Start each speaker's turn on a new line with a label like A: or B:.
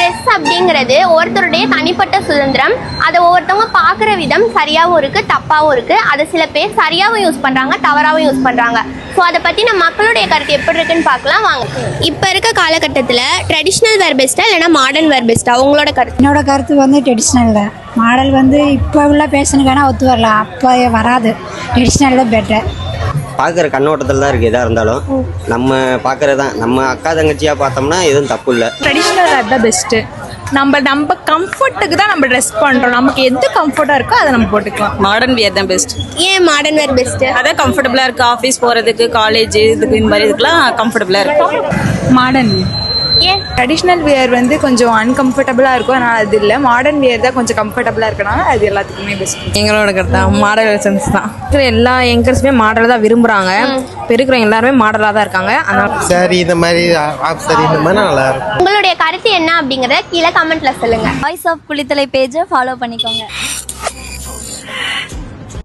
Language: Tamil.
A: ட்ரெஸ் அப்படிங்கிறது ஒருத்தருடைய தனிப்பட்ட சுதந்திரம். அதை ஒவ்வொருத்தவங்க பார்க்குற விதம் சரியாகவும் இருக்குது, தப்பாகவும் இருக்குது. அதை சில பேர் சரியாகவும் யூஸ் பண்ணுறாங்க, தவறாகவும் யூஸ் பண்ணுறாங்க. ஸோ அதை பற்றி நம்ம மக்களுடைய கருத்து எப்படி இருக்குன்னு பார்க்கலாம் வாங்க. இப்போ இருக்க காலகட்டத்தில் ட்ரெடிஷ்னல் வேர் பெஸ்ட்டா இல்லைனா மாடர்ன் வேர் பெஸ்ட்டா? உங்களோட கருத்து?
B: என்னோட கருத்து வந்து ட்ரெடிஷ்னல் தான். மாடல் வந்து இப்போ உள்ள பேஷனுக்கான ஒத்து வரலாம், அப்போ வராது. ட்ரெடிஷ்னல் தான் பெட்டர்.
C: பார்க்குற கண்ணோட்டத்தில் தான் இருக்குது. எதாக இருந்தாலும் நம்ம பார்க்குறது தான். நம்ம அக்கா தங்கச்சியாக பார்த்தோம்னா எதுவும் தப்பு இல்லை.
D: ட்ரெடிஷ்னல் வேர் தான் பெஸ்ட்டு. நம்ம கம்ஃபர்ட்டுக்கு தான் நம்ம ட்ரெஸ் பண்ணுறோம். நமக்கு எது கம்ஃபர்ட்டாக இருக்கோ அதை நம்ம போட்டுக்கலாம்.
E: மாடர்ன் வியர் தான் பெஸ்ட்.
A: ஏன் மாடர்ன் வேர் பெஸ்ட்டு?
E: அதான் கம்ஃபர்டபுளாக இருக்குது. ஆஃபீஸ் போகிறதுக்கு, காலேஜ் இதுக்கு இந்த மாதிரி இதுக்கெலாம் கம்ஃபர்டபுளாக இருக்கும்.
D: மாடர்ன்
A: ஏன்?
D: ட்ரெடிஷ்னல் வியர் வந்து கொஞ்சம் அன்கம்ஃபர்டபுளாக இருக்கும், அதனால் அது இல்லை. மாடர்ன் வியர் தான் கொஞ்சம் கம்ஃபர்டபுளாக இருக்கனால அது எல்லாத்துக்குமே பெஸ்ட்.
F: எங்களோட கருத்து தான் மாடல் சென்ஸ் தான். எல்லா யங்கர்ஸுமே மாடல் தான் விரும்புகிறாங்க. பெருக்கிறவங்க எல்லாருமே மாடலாக தான் இருக்காங்க. அதனால்
G: சரி இந்த மாதிரி ஆஃப் சரி இந்த மாதிரி நல்லா இருக்கும்.
A: உங்களுடைய கருத்து என்ன அப்படிங்கிறத கீழே கமெண்ட்ல சொல்லுங்க.
H: வாய்ஸ் ஆஃப் குளித்தலை பேஜை ஃபாலோ பண்ணிக்கோங்க.